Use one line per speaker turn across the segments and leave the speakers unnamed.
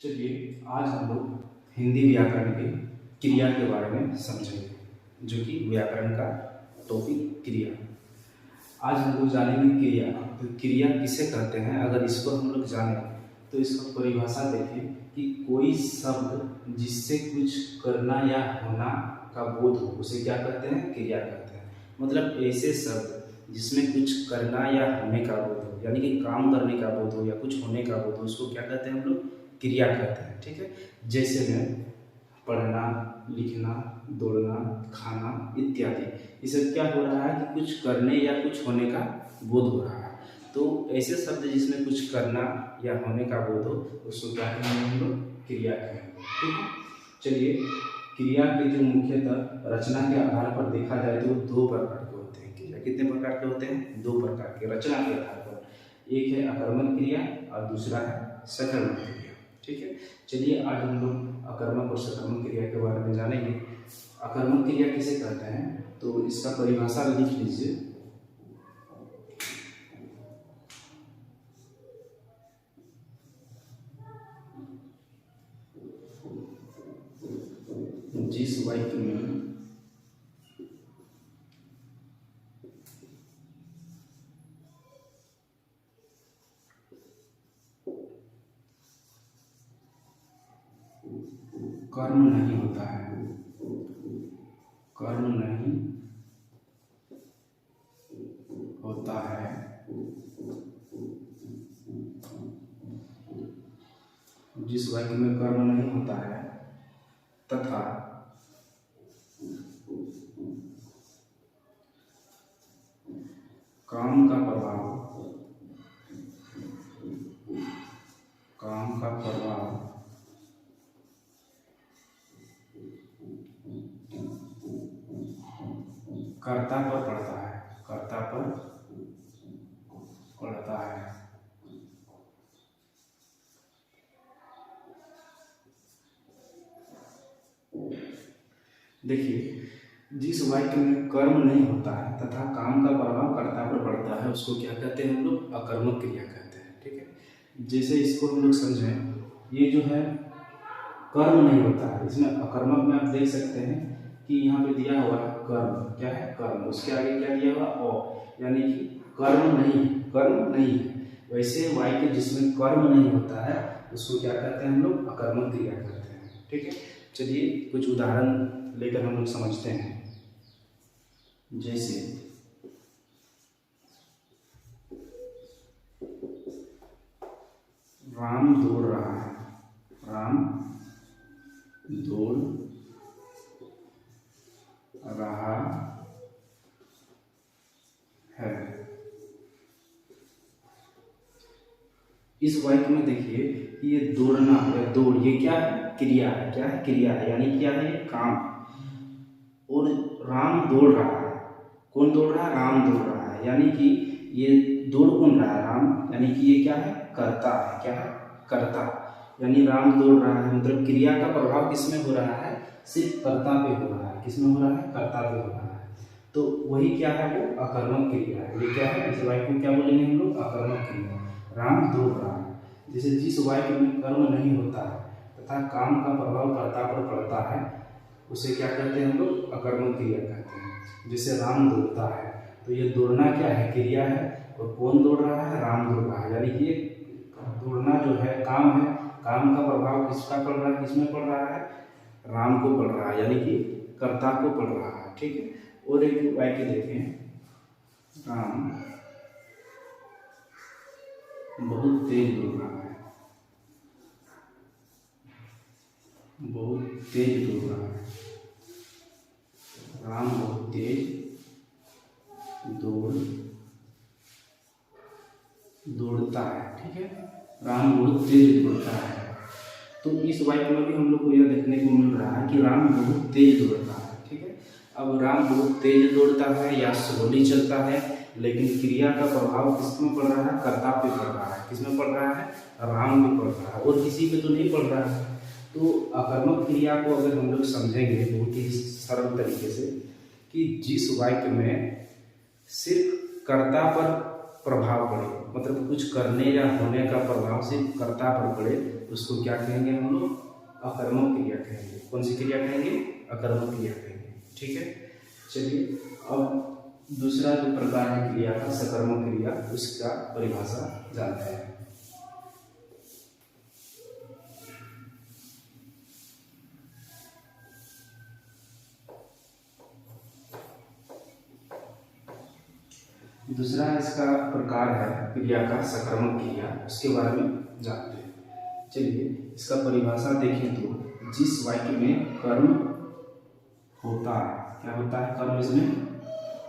चलिए आज हम लोग हिंदी व्याकरण के क्रिया के बारे में समझेंगे, जो कि व्याकरण का टॉपिक क्रिया। आज हम लोग जानेंगे क्रिया। तो क्रिया किसे कहते हैं, अगर इसको हम लोग जाने तो इसका परिभाषा देखें कि कोई शब्द जिससे कुछ करना या होना का बोध हो उसे क्या कहते हैं, क्रिया कहते हैं। मतलब ऐसे शब्द जिसमें कुछ करना या होने का बोध हो, यानी कि काम करने का बोध हो या कुछ होने का बोध हो, उसको क्या कहते हैं हम लोग, क्रिया कहते हैं। ठीक है, जैसे में पढ़ना, लिखना, दौड़ना, खाना इत्यादि, इसे क्या हो रहा है कि कुछ करने या कुछ होने का बोध हो रहा है। तो ऐसे शब्द जिसमें कुछ करना या होने का बोध हो उसको क्या कहेंगे हम लोग, क्रिया कहेंगे। ठीक है, चलिए क्रिया के जो मुख्यतः रचना के आधार पर देखा जाए तो दो प्रकार के होते हैं। क्रिया कितने प्रकार के होते हैं, दो प्रकार के रचना के आधार पर। एक है अकर्मक क्रिया और दूसरा है सकर्मक क्रिया। ठीक है, चलिए आज हम लोग अकर्मक और सकर्मक क्रिया के बारे में जानेंगे। अकर्मक क्रिया किसे कहते हैं, तो इसका परिभाषा लिख लीजिए। जिस वाक्य में कर्म नहीं होता है, कर्म नहीं होता है, जिस वाक्य में कर्म नहीं होता है तथा काम का प्रभाव कर्ता पर पड़ता है, कर्ता पर पड़ता है। देखिए, जिस वाक्य में कर्म नहीं होता है तथा काम का प्रभाव कर्ता पर पड़ता है उसको क्या कहते हैं हम लोग, अकर्मक क्रिया कहते हैं। ठीक है, जैसे इसको हम लोग समझें, ये जो है कर्म नहीं होता है, इसमें अकर्मक में आप देख सकते हैं कि यहाँ पे दिया हुआ है कर्म, क्या है कर्म, उसके आगे क्या दिया हुआ अ, यानी कि कर्म नहीं, कर्म नहीं है। वैसे वाक्य जिसमें कर्म नहीं होता है उसको क्या कहते हैं हम लोग, अकर्मक क्रिया कहते हैं। ठीक है, चलिए कुछ उदाहरण लेकर हम लोग समझते हैं। जैसे राम दौड़ रहा है, राम दौड़ रहा है। इस वाक्य में देखिए ये दौड़ना या दौड़, ये क्या है, क्रिया है, क्या है, क्रिया है, यानी क्या है, ये काम। और राम दौड़ रहा है, कौन दौड़ रहा है, राम दौड़ रहा है, यानी कि ये दौड़ कौन रहा है, राम, यानी कि ये क्या है, कर्ता है, क्या है, कर्ता। यानी राम दौड़ रहा है, मतलब क्रिया का प्रभाव किसमें हो रहा है, सिर्फ कर्ता पे हो रहा है। किसमें हो रहा है, कर्ता पे हो रहा है। तो वही क्या है, वो अकर्मक क्रिया है। ये क्या है, इस वाक्य को क्या बोलेंगे हम लोग, अकर्मक क्रिया। राम दौड़ रहा है, जैसे जिस वाक्य में कर्म नहीं होता है तथा काम का प्रभाव कर्ता पर पड़ता है उसे क्या कहते हैं हम लोग, अकर्मक क्रिया कहते हैं। जैसे राम दौड़ता है, तो ये दौड़ना क्या है, क्रिया है, और कौन दौड़ रहा है, राम दौड़ रहा है, यानी कि ये दौड़ना जो है काम है, काम का प्रभाव किसका पड़ रहा है, किसमें पड़ रहा है, राम को पड़ रहा है, यानी कि कर्ता को पड़ रहा है। ठीक है, और एक वाक्य देखें, राम बहुत तेज दौड़ रहा है, बहुत तेज दौड़ रहा है, राम बहुत तेज दौड़ता है। ठीक है, राम बहुत तेज दौड़ता है। तो इस वाक्य में भी हम लोग को यह देखने को मिल रहा है कि राम बहुत तेज दौड़ता है। ठीक है, अब राम बहुत तेज दौड़ता है या स्लोली चलता है, लेकिन क्रिया का प्रभाव किसमें पड़ रहा है, कर्ता पे पड़ रहा है। किसमें पड़ रहा है, राम पे पड़ रहा है, और किसी पे तो नहीं पड़ रहा है। तो अकर्मक क्रिया को अगर हम लोग समझेंगे बहुत ही सरल तरीके से, कि जिस वाक्य में सिर्फ कर्ता पर प्रभाव पड़े, मतलब कुछ करने या होने का प्रभाव सिर्फ कर्ता पर पड़े, उसको क्या कहेंगे हम लोग? अकर्मक क्रिया कहेंगे। कौन सी क्रिया कहेंगे? अकर्मक क्रिया कहेंगे। ठीक है, चलिए अब दूसरा जो प्रकार है क्रिया का, सकर्मक क्रिया, उसका परिभाषा जानते हैं। दूसरा इसका प्रकार है क्रिया का सकर्मक क्रिया, उसके बारे में जानते हैं। चलिए इसका परिभाषा देखें तो जिस वाक्य में कर्म होता है, क्या होता है? कर्म इसमें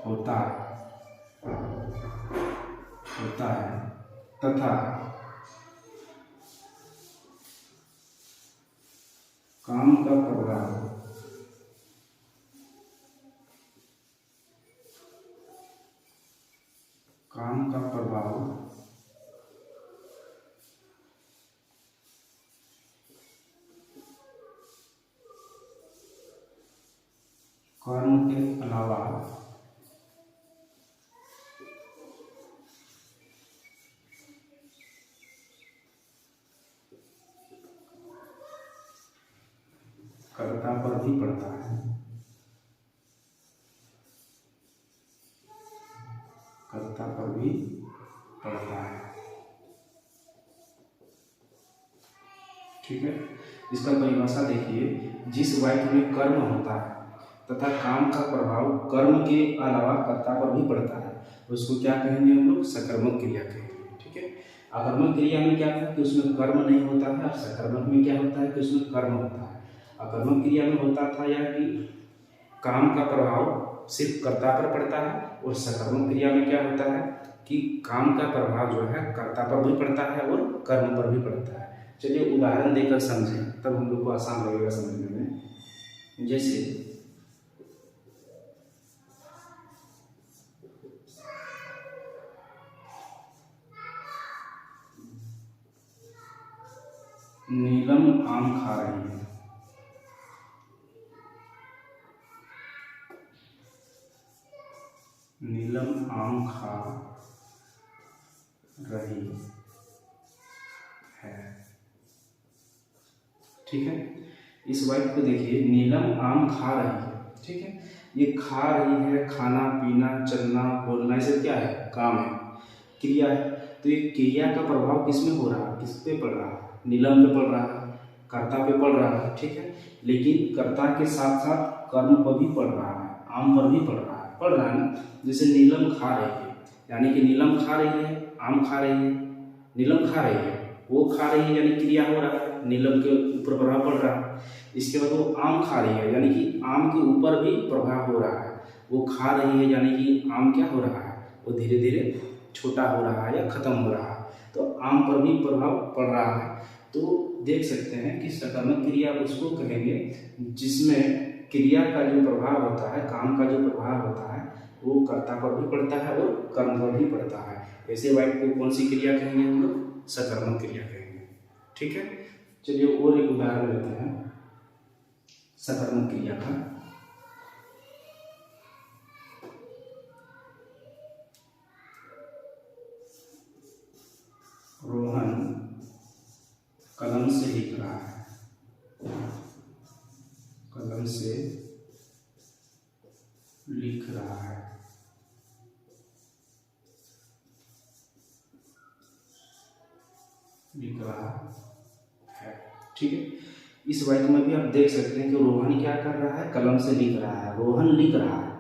होता है तथा काम का प्रभाव कर्म के अलावा कर्ता पर भी पड़ता है। कर्ता पर भी पड़ता है। ठीक है, इसका परिभाषा देखिए, जिस वाक्य में कर्म होता है तथा काम का प्रभाव कर्म के अलावा कर्ता पर भी पड़ता है, उसको क्या कहेंगे हम लोग? सकर्मक क्रिया कहेंगे। ठीक है, अकर्मक क्रिया में क्या है कि उसमें कर्म नहीं होता है, और सकर्मक में क्या होता है कि उसमें कर्म होता है। अकर्मक क्रिया में होता था या कि काम का प्रभाव सिर्फ कर्ता पर पड़ता है, और सकर्मक क्रिया में क्या होता है कि काम का प्रभाव जो है कर्ता पर भी पड़ता है और कर्म पर भी पड़ता है। चलिए उदाहरण देकर समझें, तब हम लोग को आसान लगेगा समझने में। जैसे नीलम आम खा रही है। नीलम आम खा रही है। ठीक है, इस वाक्य को देखिए, नीलम आम खा रही है। ठीक है, ये खा रही है, खाना पीना चलना बोलना, ये सब क्या है? काम है, क्रिया है। तो ये क्रिया का प्रभाव किस में हो रहा है? किस पे पड़ रहा है? नीलम पे पड़ रहा है, कर्ता पे पड़ रहा है। ठीक है, लेकिन कर्ता के साथ साथ कर्म पर भी पड़ रहा है, आम पर भी पड़ रहा है ना। जैसे नीलम खा रही है, यानी कि नीलम खा रही है, आम खा रही है। नीलम खा रही है, वो खा रही है यानी क्रिया हो रहा है, नीलम के ऊपर प्रभाव पड़ रहा है। इसके बाद वो आम खा रही है, यानी कि आम के ऊपर भी प्रभाव हो रहा है। वो खा रही है यानी कि आम क्या हो रहा है? वो धीरे धीरे छोटा हो रहा है या खत्म हो रहा है, तो आम पर भी प्रभाव पड़ रहा है। तो देख सकते हैं कि सकर्मक क्रिया उसको कहेंगे जिसमें क्रिया का जो प्रभाव होता है, काम का जो प्रभाव होता है, वो कर्ता पर भी पड़ता है और कर्म पर भी पड़ता है। ऐसे वाक्य को कौन सी क्रिया कहेंगे हम लोग? सकर्मक क्रिया कहेंगे। ठीक है, चलिए और एक उदाहरण लेते हैं सकर्मक क्रिया का। रोहन कलम से लिख रहा है। कलम से लिख रहा है। लिख रहा है। ठीक है, इस वाक्य में भी आप देख सकते हैं कि रोहन क्या कर रहा है? कलम से लिख रहा है। रोहन लिख रहा है,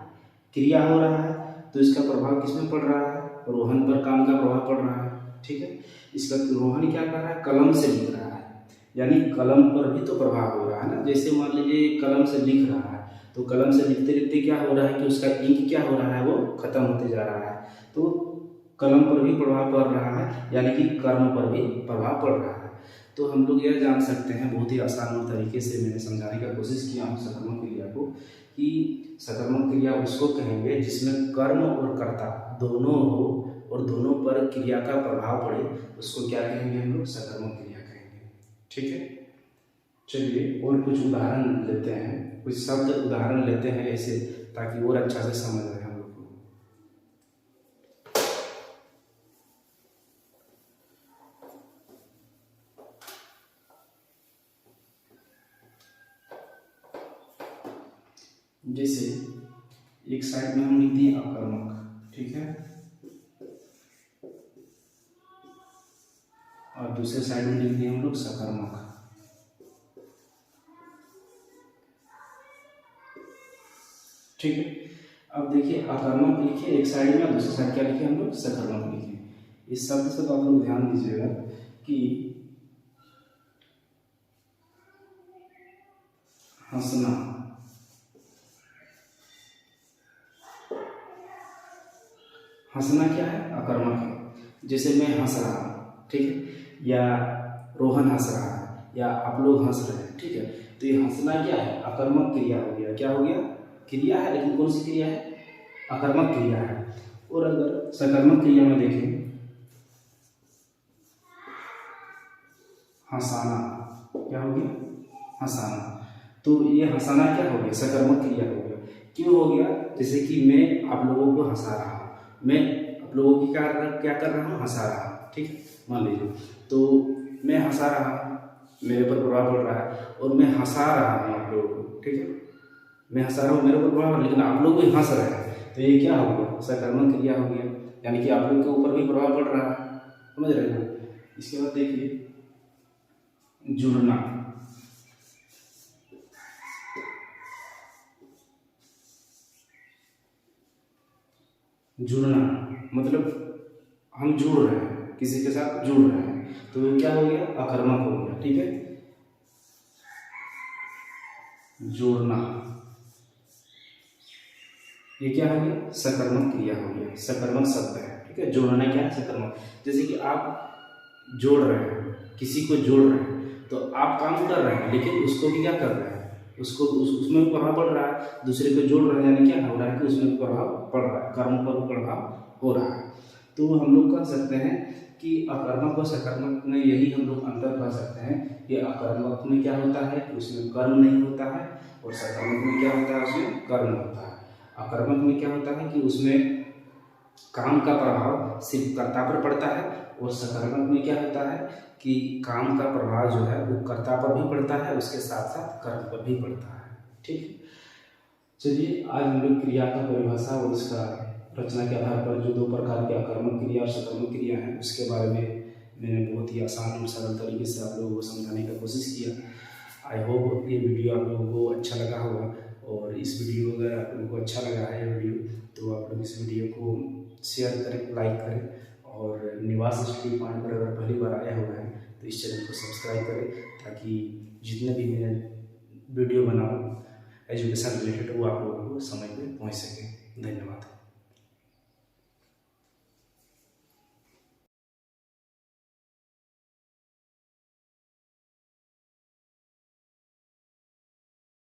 क्रिया हो रहा है, तो इसका प्रभाव किसमें पड़ रहा है? रोहन पर काम का प्रभाव पड़ रहा है। ठीक है, इसका रोहन क्या कर रहा है? कलम से लिख रहा है, यानी कलम पर भी तो प्रभाव हो रहा है ना। जैसे मान लीजिए कलम से लिख रहा है, तो कलम से लिखते लिखते क्या हो रहा है कि उसका इंक क्या हो रहा है? वो खत्म होते जा रहा है, तो कलम पर भी प्रभाव पड़ रहा है, यानी कि कर्म पर भी प्रभाव पड़ रहा है। तो हम लोग यह जान सकते हैं, बहुत ही आसान तरीके से मैंने समझाने का कोशिश किया हूँ सकर्मक क्रिया को, कि सकर्मक क्रिया उसको कहेंगे जिसमें कर्म और कर्ता दोनों हो और दोनों पर क्रिया का प्रभाव पड़े, उसको क्या कहेंगे हम लोग? सकर्मक क्रिया कहेंगे। ठीक है, चलिए और कुछ उदाहरण लेते हैं, कुछ शब्द उदाहरण लेते हैं ऐसे, ताकि और अच्छा से समझ आए हम लोग को। जैसे एक साइड में हम लिखते हैं अकर्मक, ठीक है, और दूसरे साइड में लिखते हैं हम लोग सकर्मक। ठीक है, अब देखिए अकर्मक लिखे एक साइड में, दूसरे साइड क्या लिखे हम लोग, सकर्मक लिखे। इस शब्द से तो आप लोग ध्यान दीजिएगा कि हंसना, हंसना क्या है, अकर्मक है। जैसे मैं हंस रहा हूँ, ठीक है, या रोहन हंस रहा है, या आप लोग हंस रहे हैं, ठीक है, तो ये हंसना क्या है, अकर्मक क्रिया हो गया। क्या हो गया, क्रिया है, लेकिन कौन सी क्रिया है, अकर्मक क्रिया है। और अगर सकर्मक क्रिया में देखें, हंसाना, क्या हो गया, हंसाना, तो ये हंसाना क्या हो गया, सकर्मक क्रिया हो गया। क्यों हो गया, जैसे कि मैं आप लोगों को हंसा रहा हूँ, मैं आप लोगों की क्या कर रहा हूँ, हंसा रहा हूँ, ठीक है, मान लीजिए, तो मैं हंसा रहा हूँ, मेरे पर प्रभाव पड़ रहा है, और मैं हंसा रहा हूँ आप लोगों को, ठीक है, मैं हंसा रहा हूँ, मेरे पर प्रभाव, लेकिन आप लोग भी हंस रहे हैं, तो ये क्या हो गया, सकर्मक क्रिया हो गया, यानी कि आप लोग के ऊपर भी प्रभाव पड़ रहा है, समझ रहे हैं। इसके बाद देखिए जुड़ना, जुड़ना मतलब हम जुड़ रहे हैं, किसी के साथ जुड़ रहे हैं, तो क्या हो गया, अकर्मक हो गया, ठीक है, जोड़ना, ये क्या हो गया, सकर्मक क्रिया हो गया, सकर्मक शब्द है, ठीक है, जोड़ना क्या है, सकर्मक। जैसे कि आप जोड़ रहे हैं, किसी को जोड़ रहे हैं, तो आप काम कर रहे हैं, लेकिन उसको भी क्या कर रहे हैं, उसको उसमें भी प्रभाव पड़ रहा है, दूसरे को जोड़ रहे हैं, यानी क्या हो रहा है कि उसमें भी प्रभाव पड़ रहा है, कर्म पर भी प्रभाव हो रहा है। तो हम लोग कह सकते हैं कि अकर्मक और सकर्मक में यही हम लोग अंतर कर सकते हैं कि अकर्मक में क्या होता है कि उसमें कर्म नहीं होता है, और सकर्मक में क्या होता है, उसमें कर्म होता है। अकर्मक में क्या होता है कि उसमें काम का प्रभाव सिर्फ कर्ता पर पड़ता है, और सकर्मक में क्या होता है कि काम का प्रभाव जो है वो कर्ता पर भी पड़ता है, उसके साथ साथ कर्म पर भी पड़ता है। ठीक है, चलिए आज हम लोग क्रिया का परिभाषा और उसका रचना के आधार पर जो दो प्रकार की अकर्मक क्रिया और सकर्मक क्रिया है उसके बारे में मैंने बहुत ही आसान और सरल तरीके से आप लोगों को समझाने का कोशिश किया। आई होप ये वीडियो आप लोगों को अच्छा लगा होगा, और इस वीडियो अगर आप लोगों को अच्छा लगा है ये वीडियो, तो आप लोग इस वीडियो को शेयर करें, लाइक करें, और निवास स्टडी पॉइंट पर अगर पहली बार आया हुआ है तो इस चैनल को सब्सक्राइब करें, ताकि जितने भी मैं वीडियो बनाऊँ एजुकेशन रिलेटेड वो आप लोगों को समय पे पहुँच सके। धन्यवाद।